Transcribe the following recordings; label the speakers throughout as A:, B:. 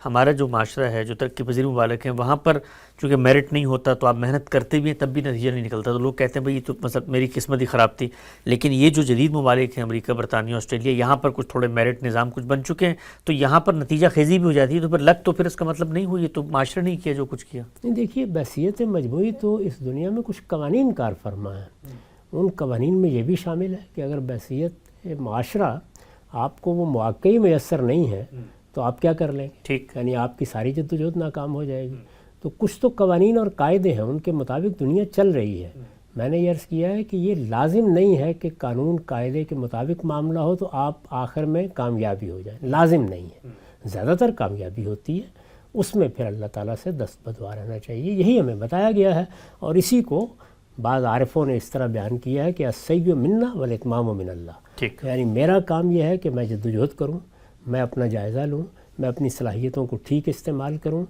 A: ہمارا جو معاشرہ ہے، جو ترقی پذیر ممالک ہیں، وہاں پر چونکہ میرٹ نہیں ہوتا تو آپ محنت کرتے بھی ہیں تب بھی نتیجہ نہیں نکلتا، تو لوگ کہتے ہیں بھئی یہ تو مثلا میری قسمت ہی خراب تھی. لیکن یہ جو جدید ممالک ہیں، امریکہ، برطانیہ، آسٹریلیا، یہاں پر کچھ تھوڑے میرٹ نظام کچھ بن چکے ہیں تو یہاں پر نتیجہ خیزی بھی ہو جاتی ہے. تو پھر لگ تو پھر اس کا مطلب نہیں ہوئی، تو معاشرہ نہیں کیا جو کچھ کیا.
B: دیکھیے، بحثیت مجموعی تو اس دنیا میں کچھ قوانین کار فرما ہیں. ان قوانین میں یہ بھی شامل ہے کہ اگر بحثیت معاشرہ آپ کو وہ مواقع ہی میسر نہیں ہے تو آپ کیا کر لیں گے؟
A: ٹھیک،
B: یعنی آپ کی ساری جدوجہد ناکام ہو جائے گی. تو کچھ تو قوانین اور قاعدے ہیں، ان کے مطابق دنیا چل رہی ہے. میں نے یہ عرض کیا ہے کہ یہ لازم نہیں ہے کہ قانون قاعدے کے مطابق معاملہ ہو تو آپ آخر میں کامیابی ہو جائیں، لازم نہیں ہے. زیادہ تر کامیابی ہوتی ہے، اس میں پھر اللہ تعالیٰ سے دست بدوا رہنا چاہیے. یہی ہمیں بتایا گیا ہے، اور اسی کو بعض عارفوں نے اس طرح بیان کیا ہے کہ السعی منا والاتمام من اللہ.
A: ٹھیک،
B: یعنی میرا کام یہ ہے کہ میں جدوجہد کروں، میں اپنا جائزہ لوں، میں اپنی صلاحیتوں کو ٹھیک استعمال کروں،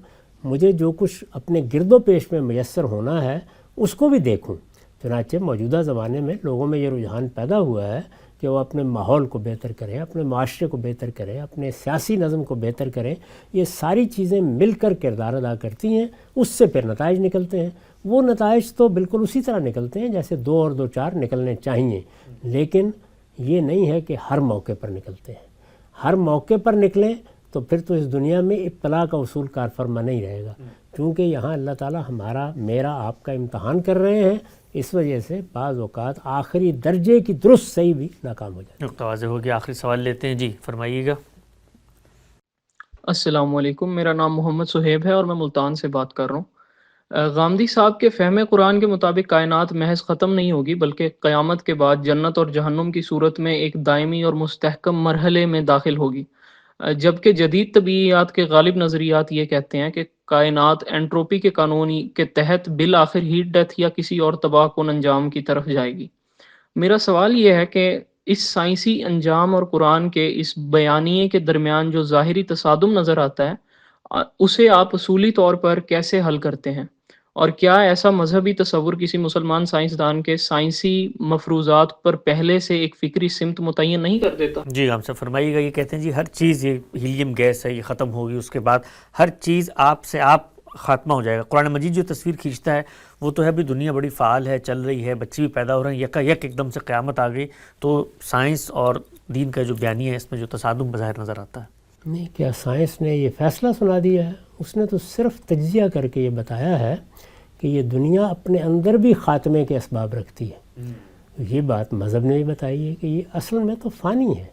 B: مجھے جو کچھ اپنے گرد و پیش میں میسر ہونا ہے اس کو بھی دیکھوں. چنانچہ موجودہ زمانے میں لوگوں میں یہ رجحان پیدا ہوا ہے کہ وہ اپنے ماحول کو بہتر کریں، اپنے معاشرے کو بہتر کریں، اپنے سیاسی نظم کو بہتر کریں. یہ ساری چیزیں مل کر کردار ادا کرتی ہیں، اس سے پھر نتائج نکلتے ہیں. وہ نتائج تو بالکل اسی طرح نکلتے ہیں جیسے 2 اور 2 4 نکلنے چاہیے، لیکن یہ نہیں ہے کہ ہر موقع پر نکلتے ہیں. ہر موقع پر نکلیں تو پھر تو اس دنیا میں ابتلاء کا اصول کار فرما نہیں رہے گا، کیونکہ یہاں اللہ تعالیٰ میرا آپ کا امتحان کر رہے ہیں. اس وجہ سے بعض اوقات آخری درجے کی درست صحیح بھی ناکام ہو جاتی ہے.
A: نقطہ واضح ہو گیا. آخری سوال لیتے ہیں. جی فرمائیے گا.
C: السلام علیکم، میرا نام محمد سہیب ہے اور میں ملتان سے بات کر رہا ہوں. غامدی صاحب کے فہم قرآن کے مطابق کائنات محض ختم نہیں ہوگی بلکہ قیامت کے بعد جنت اور جہنم کی صورت میں ایک دائمی اور مستحکم مرحلے میں داخل ہوگی، جبکہ جدید طبیعیات کے غالب نظریات یہ کہتے ہیں کہ کائنات انٹروپی کے قانون کے تحت بالآخر ہیٹ ڈیتھ یا کسی اور تباہ کن انجام کی طرف جائے گی. میرا سوال یہ ہے کہ اس سائنسی انجام اور قرآن کے اس بیانیے کے درمیان جو ظاہری تصادم نظر آتا ہے اسے آپ اصولی طور پر کیسے حل کرتے ہیں، اور کیا ایسا مذہبی تصور کسی مسلمان سائنسدان کے سائنسی مفروضات پر پہلے سے ایک فکری سمت متعین نہیں کر دیتا؟
A: جی ہم سے فرمائیے گا. یہ کہتے ہیں جی ہر چیز، یہ ہیلیم گیس ہے، یہ ختم ہوگی، اس کے بعد ہر چیز آپ سے آپ خاتمہ ہو جائے گا. قرآن مجید جو تصویر کھینچتا ہے وہ تو ہے بھی دنیا بڑی فعال ہے، چل رہی ہے، بچے بھی پیدا ہو رہے ہیں، یکا یک ایک دم سے قیامت آ گئی. تو سائنس اور دین کا جو بیانیہ ہے اس میں جو تصادم بظاہر نظر آتا ہے.
B: نہیں، کیا سائنس نے یہ فیصلہ سنا دیا ہے؟ اس نے تو صرف تجزیہ کر کے یہ بتایا ہے کہ یہ دنیا اپنے اندر بھی خاتمے کے اسباب رکھتی ہے. یہ بات مذہب نے بھی بتائی ہے کہ یہ اصل میں تو فانی ہے،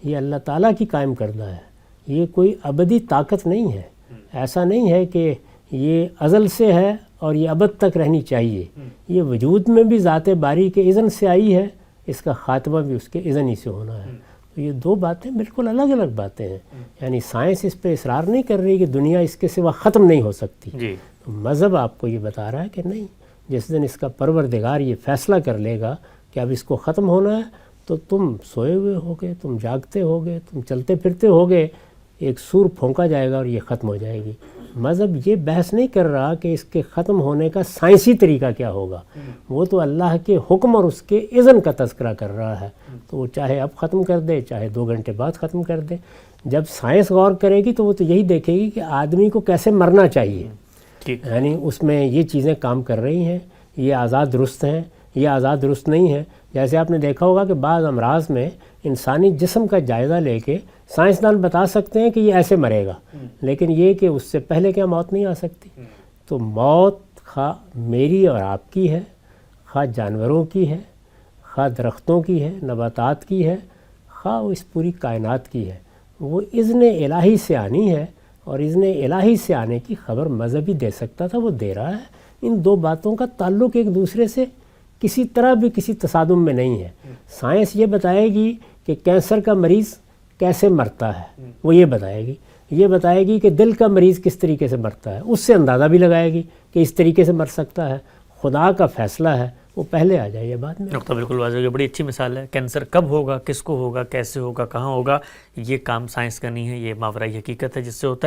B: یہ اللہ تعالیٰ کی قائم کردہ ہے، یہ کوئی ابدی طاقت نہیں ہے. ایسا نہیں ہے کہ یہ ازل سے ہے اور یہ ابد تک رہنی چاہیے. یہ وجود میں بھی ذات باری کے اذن سے آئی ہے، اس کا خاتمہ بھی اس کے اذن ہی سے ہونا ہے. تو یہ 2 باتیں بالکل الگ الگ باتیں ہیں. یعنی سائنس اس پہ اصرار نہیں کر رہی کہ دنیا اس کے سوا ختم نہیں ہو سکتی. تو مذہب آپ کو یہ بتا رہا ہے کہ نہیں، جس دن اس کا پروردگار یہ فیصلہ کر لے گا کہ اب اس کو ختم ہونا ہے تو تم سوئے ہوئے ہوگے، تم جاگتے ہوگے، تم چلتے پھرتے ہوگے، ایک سور پھونکا جائے گا اور یہ ختم ہو جائے گی. مذہب یہ بحث نہیں کر رہا کہ اس کے ختم ہونے کا سائنسی طریقہ کیا ہوگا، وہ تو اللہ کے حکم اور اس کے اذن کا تذکرہ کر رہا ہے. تو وہ چاہے اب ختم کر دے، چاہے 2 گھنٹے بعد ختم کر دے. جب سائنس غور کرے گی تو وہ تو یہی دیکھے گی کہ آدمی کو کیسے مرنا چاہیے. یعنی اس میں یہ چیزیں کام کر رہی ہیں، یہ آزاد درست ہیں، یہ آزاد درست نہیں ہیں. جیسے آپ نے دیکھا ہوگا کہ بعض امراض میں انسانی جسم کا جائزہ لے کے سائنسدان بتا سکتے ہیں کہ یہ ایسے مرے گا، لیکن یہ کہ اس سے پہلے کیا موت نہیں آ سکتی. تو موت خواہ میری اور آپ کی ہے، خواہ جانوروں کی ہے، خواہ درختوں کی ہے، نباتات کی ہے، خواہ اس پوری کائنات کی ہے، وہ اذن الہی سے آنی ہے. اور اذن الہی سے آنے کی خبر مذہبی دے سکتا تھا، وہ دے رہا ہے. ان 2 باتوں کا تعلق ایک دوسرے سے کسی طرح بھی کسی تصادم میں نہیں ہے. سائنس یہ بتائے گی کہ کینسر کا مریض کیسے مرتا ہے، وہ یہ بتائے گی. یہ بتائے گی کہ دل کا مریض کس طریقے سے مرتا ہے، اس سے اندازہ بھی لگائے گی کہ اس طریقے سے مر سکتا ہے. خدا کا فیصلہ ہے، وہ پہلے آ جائے. یہ بات میں
A: نقطہ بالکل واضح ہے. بڑی اچھی مثال ہے. کینسر کب ہوگا، کس کو ہوگا، کیسے ہوگا، کہاں ہوگا، یہ کام سائنس کا نہیں ہے، یہ ماورائی حقیقت ہے جس سے ہوتا ہے.